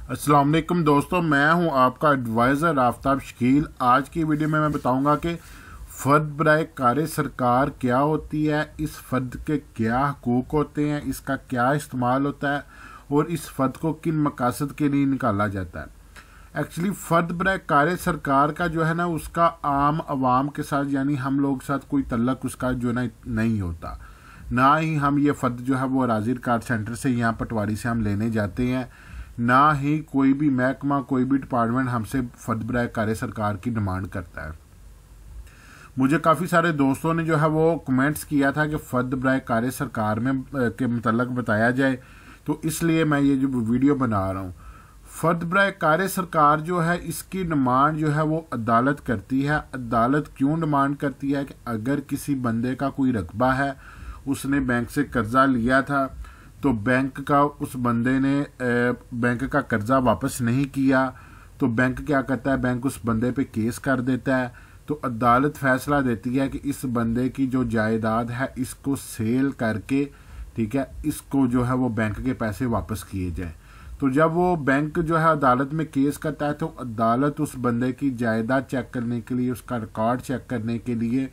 अस्सलाम वालेकुम दोस्तों, मैं हूं आपका एडवाइज़र आफ्ताब शकील। आज की वीडियो में मैं बताऊंगा कि फ़र्द बराए कार सरकार क्या होती है, इस फ़र्द के क्या हकूक़ होते हैं, इसका क्या इस्तेमाल होता है और इस फ़र्द को किन मकासद के लिए निकाला जाता है। एक्चुअली फ़र्द बराए कार सरकार का जो है ना, उसका आम आवाम के साथ यानी हम लोग के साथ कोई तल्लक उसका जो है नहीं होता। ना ही हम ये फ़र्द जो है वो राज़ी कार सेंटर से यहाँ पटवारी से हम लेने जाते हैं, ना ही कोई भी महकमा कोई भी डिपार्टमेंट हमसे फ़र्द बराए कार सरकार की डिमांड करता है। मुझे काफ़ी सारे दोस्तों ने जो है वो कमेंट्स किया था कि फ़र्द बराए कार सरकार में के मुतल्लक बताया जाए, तो इसलिए मैं ये जो वीडियो बना रहा हूँ। फ़र्द बराए कार सरकार जो है, इसकी डिमांड जो है वो अदालत करती है। अदालत क्यों डिमांड करती है कि अगर किसी बंदे का कोई रकबा है, उसने बैंक से कर्जा लिया था, तो बैंक का उस बंदे ने बैंक का कर्जा वापस नहीं किया, तो बैंक क्या करता है, बैंक उस बंदे पे केस कर देता है। तो अदालत फैसला देती है कि इस बंदे की जो जायदाद है इसको सेल करके, ठीक है, इसको जो है वो बैंक के पैसे वापस किए जाए। तो जब वो बैंक जो है अदालत में केस करता है, तो अदालत उस बंदे की जायदाद चेक करने के लिए, उसका रिकॉर्ड चेक करने के लिए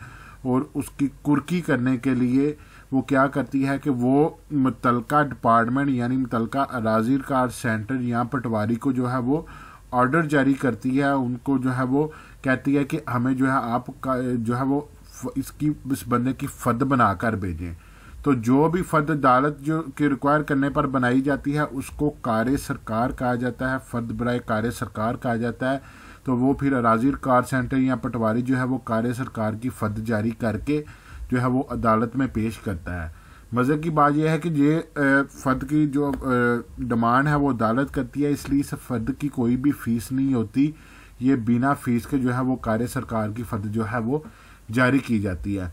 और उसकी कुर्की करने के लिए वो क्या करती है कि वो मुतलका डिपार्टमेंट यानी मुतलका राज़ी कार सेंटर या पटवारी को जो है वो ऑर्डर जारी करती है। उनको जो है वो कहती है कि हमें जो है आप जो है वो इस बंदे की फ़र्द बनाकर भेजें। तो जो भी फ़र्द अदालत जो के रिक्वायर करने पर बनाई जाती है उसको कार सरकार कहा जाता है, फ़र्द बराए कार सरकार कहा जाता है। तो वो फिर राज़ी कार सेंटर या पटवारी जो है वो कार सरकार की फ़र्द जारी करके जो है वो अदालत में पेश करता है। मज़े की बात यह है कि ये फ़र्द की जो डिमांड है वो अदालत करती है, इसलिए इस फ़र्द की कोई भी फ़ीस नहीं होती। ये बिना फ़ीस के जो है वो कार सरकार की फ़र्द जो है वो जारी की जाती है।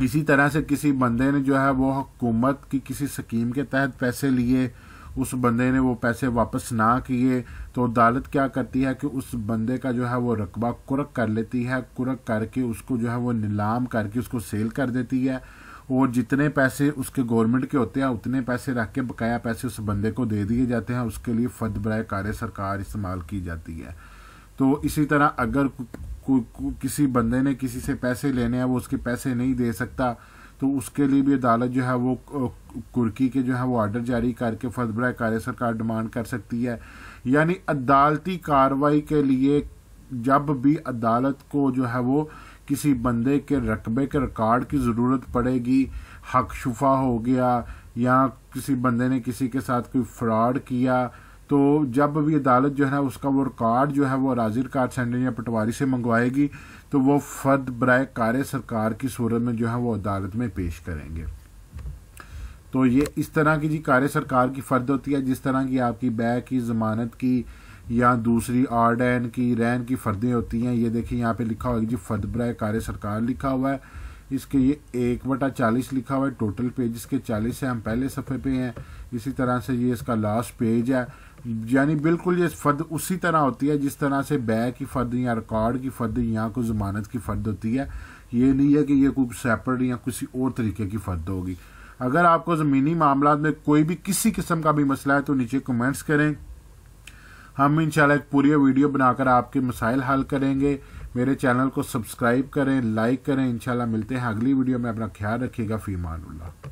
इसी तरह से किसी बंदे ने जो है वो हुकूमत की किसी स्कीम के तहत पैसे लिए, उस बंदे ने वो पैसे वापस ना किए, तो अदालत क्या करती है कि उस बंदे का जो है वो रकबा कुर्क कर लेती है। कुर्क करके उसको जो है वो नीलाम करके उसको सेल कर देती है, और जितने पैसे उसके गवर्नमेंट के होते हैं उतने पैसे रख के बकाया पैसे उस बंदे को दे दिए जाते हैं। उसके लिए फ़र्द बराए कार सरकार इस्तेमाल की जाती है। तो इसी तरह अगर किसी बंदे ने किसी से पैसे लेने हैं, वो उसके पैसे नहीं दे सकता, तो उसके लिए भी अदालत जो है वो कुर्की के जो है वो ऑर्डर जारी करके फ़र्द बराए कार सरकार डिमांड कर सकती है। यानी अदालती कार्रवाई के लिए जब भी अदालत को जो है वो किसी बंदे के रकबे के रिकॉर्ड की ज़रूरत पड़ेगी, हक शुफा हो गया या किसी बंदे ने किसी के साथ कोई फ्रॉड किया, तो जब भी अदालत जो है ना उसका वो रिकॉर्ड जो है वो राज़ी कार सेंटर या पटवारी से मंगवाएगी, तो वो फ़र्द बराए कार सरकार की सूरत में जो है वो अदालत में पेश करेंगे। तो ये इस तरह की जी कार सरकार की फ़र्द होती है, जिस तरह की आपकी बै की, ज़मानत की या दूसरी आरडैन की, रैन की फ़र्दें होती हैं। ये देखिए यहाँ पे लिखा हुआ है जी फ़र्द बराए कार सरकार लिखा हुआ है। इसके ये 1/40 लिखा हुआ है। टोटल पेज इसके 40 है, हम पहले सफ़े पे हैं। इसी तरह से ये इसका लास्ट पेज है। यानी बिल्कुल ये फ़र्द उसी तरह होती है जिस तरह से बै की फ़र्द या रिकॉर्ड की फ़र्द या कोई ज़मानत की फ़र्द होती है। ये नहीं है कि ये कोई सेपरेट या किसी और तरीके की फ़र्द होगी। अगर आपको ज़मीनी मामला में कोई भी किसी किस्म का भी मसला है तो नीचे कमेंट्स करें, हम इंशाल्लाह एक पूरी वीडियो बनाकर आपके मसाइल हल करेंगे। मेरे चैनल को सब्सक्राइब करें, लाइक करें। इंशाल्लाह मिलते हैं अगली वीडियो में। अपना ख्याल रखिएगा। फ़ी अमानिल्लाह।